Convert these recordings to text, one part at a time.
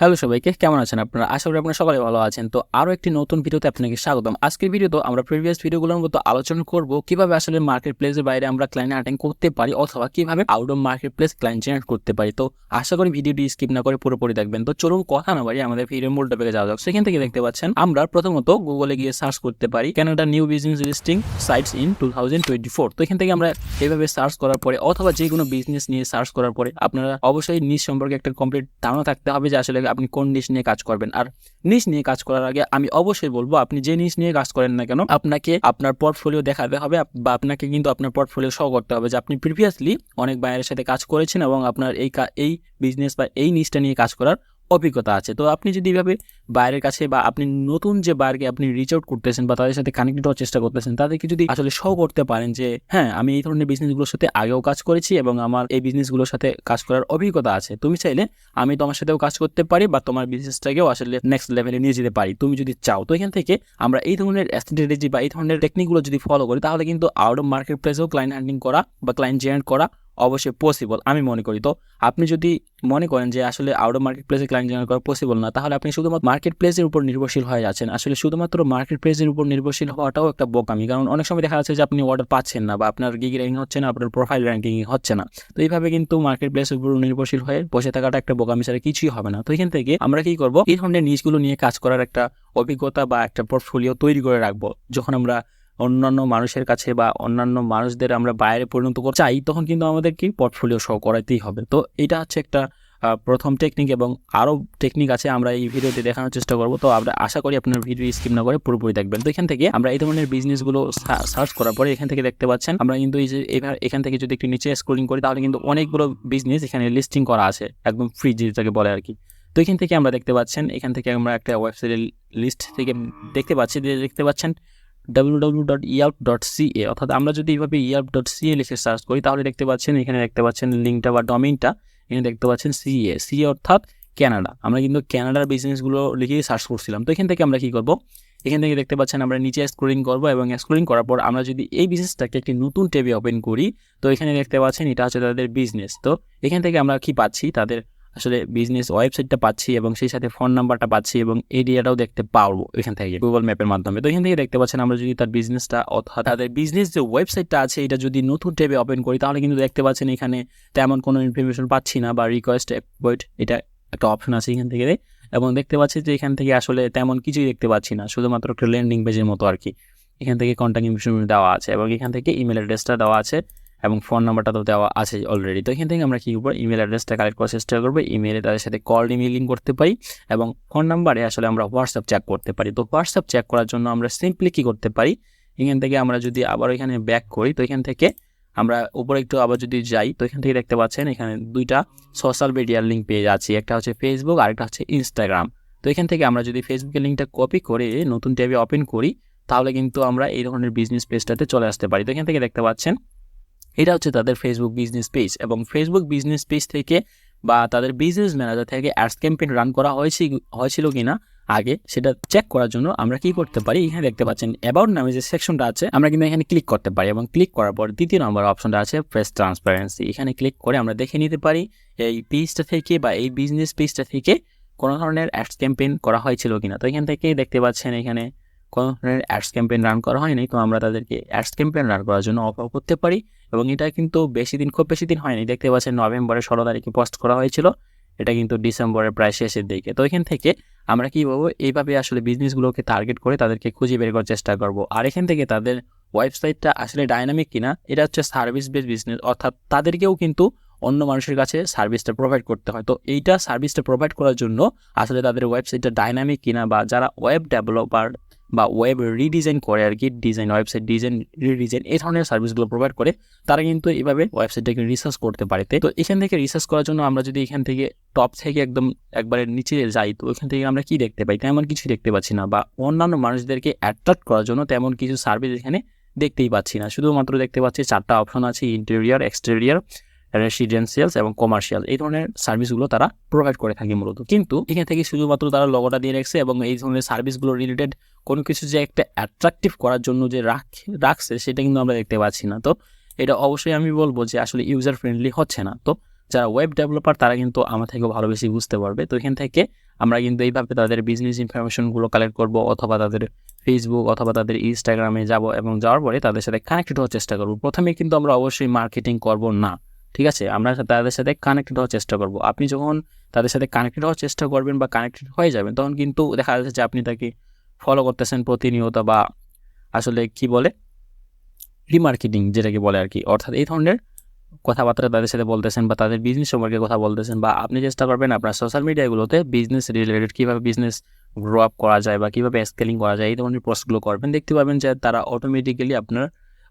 Hello সবাইকে, কেমন আছেন আপনারা? আশা করি আপনারা সকলে ভালো আছেন। তো আরো একটি নতুন ভিডিওতে আপনাকে স্বাগতম। আজকের ভিডিওতে আমরা প্রিভিয়াস ভিডিওগুলোর মতো আলোচনা করব কিভাবে আসলে মার্কেট প্লেসের বাইরে আমরা ক্লায়েন্ট অ্যাটেন্ড করতে পারি অথবা কিভাবে outdoor market place client generate করতে পারি। তো আশা করি ভিডিওটি স্কিপ না করে পুরোপুরি দেখবেন। তো চলুন কথা না বাড়িয়ে আমাদের ভিডিওর মূল টপিকে যাওয়া যাক। সেখান থেকে দেখতে পাচ্ছেন আমরা প্রথমত গুগলে গিয়ে সার্চ করতে পারি Canada new business listing sites in 2024। তো এখান থেকে আমরা এইভাবে সার্চ করার পরে অথবা যে কোনো বিজনেস নিয়ে সার্চ করার পরে আপনারা অবশ্যই নিজ সম্পর্কে একটা কমপ্লিট ধারণা থাকতে হবে যে আসলে আপনি কোন নিশ নিয়ে কাজ করবেন। আর নিশ নিয়ে কাজ করার আগে আমি অবশ্যই বলবো আপনি যে নিশ নিয়ে কাজ করেন না কেন আপনাকে আপনার পোর্টফোলিও দেখাতে হবে বা আপনাকে কিন্তু আপনার পোর্টফোলিও শো করতে হবে যে আপনি প্রিভিয়াসলি অনেক বায়ারের সাথে কাজ করেছেন এবং আপনার এই বিজনেস বা এই নিশটা নিয়ে কাজ করার অভিজ্ঞতা আছে। তো আপনি যদি এইভাবে বাইরের কাছে বা আপনি নতুন যে বায়ারকে আপনি রিচ আউট করতেছেন বা তাদের সাথে কানেক্টেড হওয়ার চেষ্টা করতেছেন তাদেরকে যদি আসলে শো করতে পারেন যে হ্যাঁ আমি এই ধরনের বিজনেসগুলোর সাথে আগেও কাজ করেছি এবং আমার এই বিজনেসগুলোর সাথে কাজ করার অভিজ্ঞতা আছে, তুমি চাইলে আমি তোমার সাথেও কাজ করতে পারি বা তোমার বিজনেসটাকেও আসলে নেক্সট লেভেলে নিয়ে যেতে পারি তুমি যদি চাও। তো এখান থেকে আমরা এই ধরনের স্ট্র্যাটেজি বা এই ধরনের টেকনিকগুলো যদি ফলো করি তাহলে কিন্তু আউট অফ মার্কেট প্লেসেও ক্লায়েন্ট হ্যান্ডলিং করা বা ক্লায়েন্ট জেনারেট করা অবশ্যই পসিবল আমি মনে করি। তো আপনি যদি মনে করেন যে আসলে আউট অফ মার্কেট প্লেসে ক্লায়েন্ট জেনারেট করা পসিবল না তাহলে আপনি শুধুমাত্র মার্কেট প্লেসের উপর নির্ভরশীল হয়ে যাচ্ছেন। আসলে শুধুমাত্র মার্কেট প্লেসের উপর নির্ভরশীল হওয়াটাও একটা বোকামি, কারণ অনেক সময় দেখা যাচ্ছে যে আপনি অর্ডার পাচ্ছেন না বা আপনার গিগ র্যাঙ্কিং হচ্ছে না, আপনার প্রোফাইল র্যাঙ্কিং হচ্ছে না। তো এইভাবে কিন্তু মার্কেট প্লেসের উপর নির্ভরশীল হয়ে বসে থাকাটা একটা বোকামি ছাড়া কিছুই হবে না। তো এখান থেকে আমরা কি করব, এই ধরনের নিশগুলো নিয়ে কাজ করার একটা অভিজ্ঞতা বা একটা পোর্টফোলিও তৈরি করে রাখবো। যখন আমরা অন্যান্য মানুষের কাছে বা অন্যান্য মানুষদের আমরা বাইরে পরিণত করতে চাই তখন কিন্তু আমাদের কি পোর্টফোলিও শো করাতেই হবে। তো এটা হচ্ছে একটা প্রথম টেকনিক এবং আরও টেকনিক আছে আমরা এই ভিডিওতে দেখানোর চেষ্টা করব। তো আমরা আশা করি আপনার ভিডিও স্কিপ না করে পুরোপুরি দেখবেন। তো এখান থেকে আমরা এই ধরনের বিজনেসগুলো সার্চ করার পরে এখান থেকে দেখতে পাচ্ছেন আমরা কিন্তু এই যে এখান থেকে যদি একটু নিচে স্ক্রলিং করি তাহলে কিন্তু অনেকগুলো বিজনেস এখানে লিস্টিং করা আছে একদম ফ্রি, যেটাকে বলে আর কি। তো এখান থেকে আমরা দেখতে পাচ্ছেন এখান থেকে আমরা একটা ওয়েবসাইটের লিস্ট থেকে দেখতে পাচ্ছেন www.𝐊𝐄𝐘𝐲 অর্থাৎ আমরা যদি এইভাবে 𝐊𝐄𝐘𝐿 লিখে সার্চ করি তাহলে দেখতে পাচ্ছেন এখানে দেখতে পাচ্ছেন লিঙ্কটা বা ডোমেইনটা, এখানে দেখতে পাচ্ছেন সিএ অর্থাৎ কানাডা। আমরা কিন্তু কানাডার বিজনেসগুলো লিখে সার্চ করছিলাম। তো এখান থেকে আমরা কি করব, এখান থেকে দেখতে পাচ্ছেন আমরা নিচে স্ক্রলিং করব এবং স্ক্রলিং করার পর আমরা যদি এই বিজনেসটাকে একটি নতুন ট্যাবে ওপেন করি তো এখানে দেখতে পাচ্ছেন এটা হচ্ছে তাদের বিজনেস। তো এখান থেকে আমরা কি পাচ্ছি, তাদের আসলে বিজনেস ওয়েবসাইটটা পাচ্ছি এবং সেই সাথে ফোন নাম্বারটা পাচ্ছি এবং এরিয়াটাও দেখতে পারবো এখান থেকে গুগল ম্যাপের মাধ্যমে। তো এখান থেকে দেখতে পাচ্ছেন আমরা যদি তার বিজনেসটা অর্থাৎ তাদের বিজনেস যে ওয়েবসাইটটা আছে এটা যদি নতুন ট্যাবে ওপেন করি তাহলে কিন্তু দেখতে পাচ্ছেন এখানে তেমন কোনো ইনফরমেশন পাচ্ছি না বা রিকোয়েস্ট অ্যাপয়েড এটা একটা অপশন আছে এখান থেকে, এবং দেখতে পাচ্ছি যে এখান থেকে আসলে তেমন কিছুই দেখতে পাচ্ছি না, শুধুমাত্র একটা ল্যান্ডিং পেজের মতো আর কি। এখান থেকে কন্ট্যাক্ট ইনফরমেশন দেওয়া আছে এবং এখান থেকে ইমেল অ্যাড্রেসটা দেওয়া আছে এবং ফোন নাম্বারটা তো দেওয়া আছে অলরেডি। তো এখান থেকে আমরা কি করবো, ইমেল অ্যাড্রেসটা কালেক্ট করার চেষ্টা করবো, ইমেলে তাদের সাথে কল ইমেলিং করতে পারি এবং ফোন নাম্বারে আসলে আমরা হোয়াটসঅ্যাপ চেক করতে পারি। তো হোয়াটসঅ্যাপ চেক করার জন্য আমরা সিম্পলি কি করতে পারি, এখান থেকে আমরা যদি আবার এখানে ব্যাক করি তো এখান থেকে আমরা উপরে একটু আবার যদি যাই তো এখান থেকে দেখতে পাচ্ছেন এখানে দুইটা সোশ্যাল মিডিয়ার লিঙ্ক পেয়ে যাচ্ছি, একটা হচ্ছে ফেসবুক আর একটা হচ্ছে ইনস্টাগ্রাম। তো এখান থেকে আমরা যদি ফেসবুকের লিঙ্কটা কপি করে নতুন ট্যাবে ওপেন করি তাহলে কিন্তু আমরা এই ধরনের বিজনেস পেজটাতে চলে আসতে পারি। তো এখান থেকে দেখতে পাচ্ছেন এটা হচ্ছে তাদের ফেসবুক বিজনেস পেজ এবং ফেসবুক বিজনেস পেজ থেকে বা তাদের বিজনেস ম্যানেজার থেকে অ্যাডস ক্যাম্পেইন রান করা হয়েছিল কিনা আগে সেটা চেক করার জন্য আমরা কি করতে পারি, এখানে দেখতে পাচ্ছেন অ্যাবাউট নামে যে সেকশনটা আছে আমরা কিন্তু এখানে ক্লিক করতে পারি এবং ক্লিক করার পর দ্বিতীয় নম্বর অপশনটা আছে প্রেস ট্রান্সপারেন্সি। এখানে ক্লিক করে আমরা দেখে নিতে পারি এই পেজটা থেকে বা এই বিজনেস পেজটা থেকে কোনো ধরনের অ্যাডস ক্যাম্পেইন করা হয়েছিল কিনা। তো এখান থেকে দেখতে পাচ্ছেন এখানে কোনো ধরনের অ্যাডস ক্যাম্পেইন রান করা হয়নি, তো আমরা তাদেরকে অ্যাডস ক্যাম্পেইন রান করার জন্য অফার করতে পারি এবং এটা কিন্তু খুব বেশি দিন হয়নি, দেখতে পাচ্ছেন নভেম্বরের 16 তারিখে পোস্ট করা হয়েছিল, এটা কিন্তু ডিসেম্বরের প্রায় শেষের দিকে। তো এখান থেকে আমরা কি বলবো, এইভাবে আসলে বিজনেসগুলোকে টার্গেট করে তাদেরকে খুঁজে বের করার চেষ্টা করব। আর এখান থেকে তাদের ওয়েবসাইটটা আসলে ডাইনামিক কিনা, এটা হচ্ছে সার্ভিস বেস বিজনেস, অর্থাৎ তাদেরকেও কিন্তু অন্য মানুষের কাছে সার্ভিসটা প্রোভাইড করতে হয়। তো এইটা সার্ভিসটা প্রোভাইড করার জন্য আসলে তাদের ওয়েবসাইটটা ডাইনামিক কিনা বা যারা ওয়েব ডেভেলপার বা ওয়েব রিডিজাইন করে আর কি, ওয়েবসাইট রিডিজাইন এই ধরনের সার্ভিসগুলো প্রোভাইড করে তারা কিন্তু এইভাবে ওয়েবসাইটটাকে রিসার্চ করতে পারে। তো এখান থেকে রিসার্চ করার জন্য আমরা যদি এখান থেকে টপ থেকে একদম একবারে নিচে যাই তো এখান থেকে আমরা কি দেখতে পাই, তেমন কিছু দেখতে পাচ্ছি না, বা অন্যান্য মানুষদেরকে অ্যাট্রাক্ট করার জন্য তেমন কিছু সার্ভিস এখানে দেখতেই পাচ্ছি না। শুধুমাত্র দেখতে পাচ্ছি 4টা অপশন আছে, ইন্টেরিয়র, এক্সটেরিয়র, রেসিডেন্সিয়ালস এবং কমার্শিয়াল, এই ধরনের সার্ভিসগুলো তারা প্রোভাইড করে থাকে মূলত। কিন্তু এখান থেকে শুধুমাত্র তারা লগোটা দিয়ে রাখছে এবং এই ধরনের সার্ভিসগুলো রিলেটেড কোনো কিছু যে একটা অ্যাট্রাকটিভ করার জন্য যে রাখছে সেটা কিন্তু আমরা দেখতে পাচ্ছি না। তো এটা অবশ্যই আমি বলবো যে আসলে ইউজার ফ্রেন্ডলি হচ্ছে না। তো যারা ওয়েব ডেভেলপার তারা কিন্তু আমার থেকেও ভালো বেশি বুঝতে পারবে। তো এখান থেকে আমরা কিন্তু এইভাবে তাদের বিজনেস ইনফরমেশনগুলো কালেক্ট করব, অথবা তাদের ফেসবুক অথবা তাদের ইনস্টাগ্রামে যাব এবং যাওয়ার পরে তাদের সাথে কানেক্টেড হওয়ার চেষ্টা করব। প্রথমে কিন্তু আমরা অবশ্যই মার্কেটিং করব না, ঠিক আছে? আমরা তাদের সাথে কানেক্টেড হওয়ার চেষ্টা করব। আপনি যখন তাদের সাথে কানেক্টেড হওয়ার চেষ্টা করবেন বা কানেক্টেড হয়ে যাবেন, তখন কিন্তু দেখা যাচ্ছে যে আপনি তাকে ফলো করতেছেন প্রতিনিয়ত, বা আসলে কি বলে রিমার্কেটিং যেটাকে বলে আর কি, অর্থাৎ এই ধরনের কথাবার্তা তাদের সাথে বলতেছেন বা তাদের বিজনেস সম্পর্কে কথা বলতেছেন, বা আপনি চেষ্টা করবেন আপনার সোশ্যাল মিডিয়াগুলোতে বিজনেস রিলেটেড কীভাবে বিজনেস গ্রো আপ করা যায় বা কীভাবে স্কেলিং করা যায় এই ধরনের পোস্টগুলো করবেন। দেখতে পাবেন যে তারা অটোমেটিক্যালি আপনার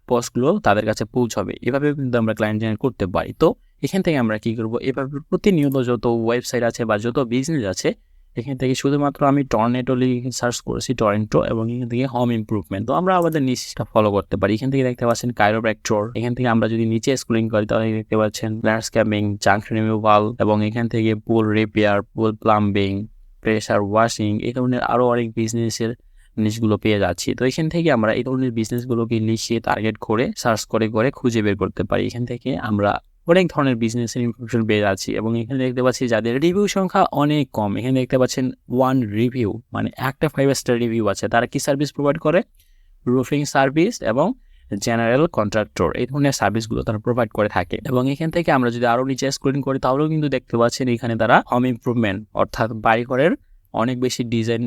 পোস্টগুলো তাদের কাছে পৌঁছাবে। এভাবে কিন্তু আমরা ক্লায়েন্ট জেনারেট করতে পারি। তো এখান থেকে আমরা কী করবো, এভাবে প্রতিনিয়ত যত ওয়েবসাইট আছে বা যত বিজনেস আছে, এখান থেকে শুধুমাত্র আমি টর্নেটো লিখে সার্চ করেছি, টরেন্টো, এবং এখান থেকে হোম ইমপ্রুভমেন্ট। তো আমরা আমাদের নিচটা ফলো করতে পারি। এখান থেকে দেখতে পাচ্ছেন কাইরোপ্র্যাক্টর। এখান থেকে আমরা যদি নিচে স্ক্রলিং করি তাহলে দেখতে পাচ্ছেন ল্যান্ডস্কেপিং, জাংশন রিমুভাল, এবং এখান থেকে পুল রিপেয়ার, পুল প্লাম্বিং, প্রেশার ওয়াশিং, এই ধরনের আরও অনেক বিজনেসের জিনিসগুলো পেয়ে যাচ্ছি। তো এখান থেকে আমরা এই ধরনের বিজনেসগুলোকে লিখে টার্গেট করে সার্চ করে করে খুঁজে বের করতে পারি। এখান থেকে আমরা অনেক ধরনের বিজনেসের ইনফরমেশন পেয়ে যাচ্ছি, এবং এখানে দেখতে পাচ্ছি যাদের রিভিউ সংখ্যা অনেক কম। এখানে দেখতে পাচ্ছেন 1 রিভিউ, মানে একটা 5 স্টার রিভিউ আছে। তারা কি সার্ভিস প্রোভাইড করে? রুফিং সার্ভিস এবং জেনারেল কন্ট্রাক্টর, এই ধরনের সার্ভিসগুলো তারা প্রোভাইড করে থাকে। এবং এখান থেকে আমরা যদি আরও নিচে স্ক্রলিং করি তাহলেও কিন্তু দেখতে পাচ্ছেন এখানে তারা হোম ইমপ্রুভমেন্ট, অর্থাৎ বাড়িঘরের অনেক বেশি ডিজাইন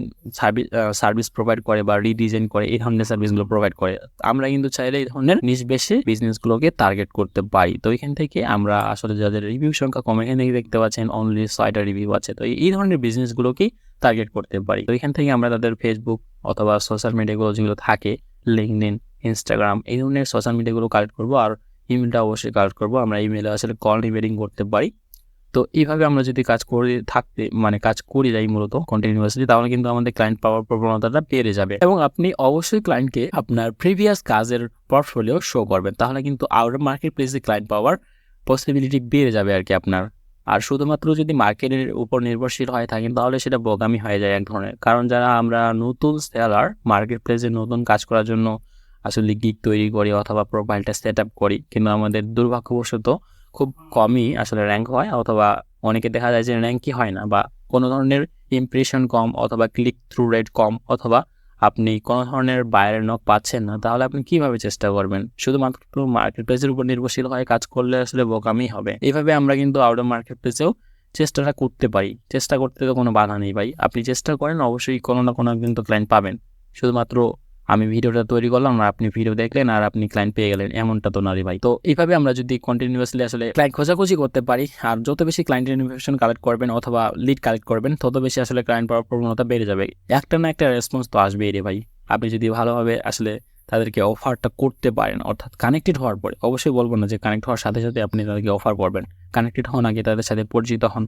সার্ভিস প্রোভাইড করে বা রিডিজাইন করে, এই ধরনের সার্ভিসগুলো প্রোভাইড করে। আমরা কিন্তু চাইলে এই ধরনের নিশ বেশি বিজনেসগুলোকে টার্গেট করতে পারি। তো এখান থেকে আমরা আসলে যাদের রিভিউ সংখ্যা কম, এখান থেকে দেখতে পাচ্ছেন অনলি 6টা রিভিউ আছে। তো এই ধরনের বিজনেসগুলোকেই টার্গেট করতে পারি। তো এখান থেকে আমরা তাদের ফেসবুক অথবা সোশ্যাল মিডিয়াগুলো যেগুলো থাকে, লিঙ্কডইন, ইনস্টাগ্রাম, এই ধরনের সোশ্যাল মিডিয়াগুলো কালেক্ট করবো, আর ইমেলটা অবশ্যই কালেক্ট করবো। আমরা ইমেলে আসলে কল ইমেলিং করতে পারি। তো এইভাবে আমরা যদি কাজ করি যাই মূলত কন্টিনিউয়াসলি, তাহলে কিন্তু আমাদের ক্লায়েন্ট পাওয়ার প্রবণতাটা বেড়ে যাবে। এবং আপনি অবশ্যই ক্লায়েন্টকে আপনার প্রিভিয়াস কাজের পোর্টফোলিও শো করবেন, তাহলে কিন্তু আউট মার্কেট প্লেসে ক্লায়েন্ট পাওয়ার পসিবিলিটি বেড়ে যাবে আর কি আপনার। আর শুধুমাত্র যদি মার্কেটের উপর নির্ভরশীল হয়ে থাকেন তাহলে সেটা বোকামি হয়ে যায় এক ধরনের। কারণ যারা আমরা নতুন সেলার, মার্কেট প্লেসে নতুন কাজ করার জন্য আসলে গিগ তৈরি করি অথবা প্রোফাইলটা সেট আপ করি, কিন্তু আমাদের দুর্ভাগ্যবশত খুব কমই আসলে র্যাঙ্ক হয়, অথবা অনেকে দেখা যায় যে র্যাঙ্কই হয় না, বা কোনো ধরনের ইমপ্রেশন কম, অথবা ক্লিক থ্রু রেট কম, অথবা আপনি কোনো ধরনের বাইরের নক পাচ্ছেন না, তাহলে আপনি কিভাবে চেষ্টা করবেন? শুধুমাত্র মার্কেট প্লেসের উপর নির্ভরশীল হয়ে কাজ করলে আসলে বোকামি হবে। এইভাবে আমরা কিন্তু আউট অফ মার্কেট প্লেসেও চেষ্টাটা করতে পারি। চেষ্টা করতে তো কোনো বাধা নেই ভাই, আপনি চেষ্টা করেন, অবশ্যই কোনো না কোনো একদিন তো ক্লায়েন্ট পাবেন। শুধুমাত্র আমি ভিডিওটা তৈরি করলাম আর আপনি ভিডিও দেখলেন আর আপনি ক্লায়েন্ট পেয়ে গেলেন, এমনটা তো না রে ভাই। তো এইভাবে আমরা যদি কন্টিনিউয়াসলি আসলে ক্লায়েন্ট খোঁজাখুঁজি করতে পারি, আর যত বেশি ক্লায়েন্টের ইনফরমেশন কালেক্ট করবেন অথবা লিড কালেক্ট করবেন, তত বেশি আসলে ক্লায়েন্ট পাওয়ার প্রবণতা বেড়ে যাবে। একটা না একটা রেসপন্স তো আসবেই রে ভাই। আপনি যদি ভালোভাবে আসলে তাদেরকে অফারটা করতে পারেন, অর্থাৎ কানেক্টেড হওয়ার পরে, অবশ্যই বলবো না যে কানেক্ট হওয়ার সাথে সাথে আপনি তাদেরকে অফার করবেন। কানেক্টেড হন আগে, তাদের সাথে পরিচিত হন,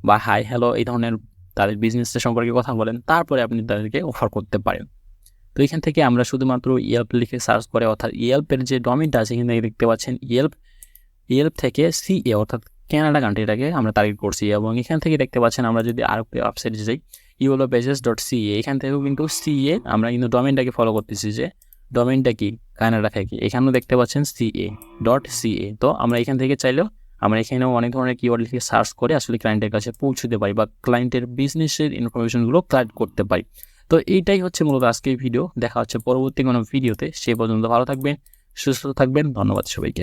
বা হাই হ্যালো এই ধরনের তাদের বিজনেসটা সম্পর্কে কথা বলেন, তারপরে আপনি তাদেরকে অফার করতে পারেন। তো এখান থেকে আমরা শুধুমাত্র ইয়েল্প লিখে সার্চ করে, অর্থাৎ ইয়েল্পের যে ডোমেইনটা আছে এখান থেকে দেখতে পাচ্ছেন ইয়েল্প থেকে CA, অর্থাৎ কানাডা কান্ট্রিটাকে আমরা টার্গেট করছি। এবং এখান থেকে দেখতে পাচ্ছেন আমরা যদি আরও ওয়েবসাইটে যাই, yellowpages.ca, এখান থেকেও কিন্তু CA আমরা কিন্তু ডোমেইনটাকে ফলো করতেছি, যে ডোমেইনটা কি কানাডা থেকে, এখানেও দেখতে পাচ্ছেন CA.ca। তো আমরা এখান থেকে চাইলেও আমরা এখানেও অনেক ধরনের কিওয়ার্ড লিখে সার্চ করে আসলে ক্লায়েন্টের কাছে পৌঁছতে পারি, বা ক্লায়েন্টের বিজনেসের ইনফরমেশনগুলো কালেক্ট করতে পারি। তো এইটাই হচ্ছে মূলত আজকের ভিডিও। দেখা হচ্ছে পরবর্তী কোনো ভিডিওতে। সে পর্যন্ত ভালো থাকবেন, সুস্থ থাকবেন। ধন্যবাদ সবাইকে।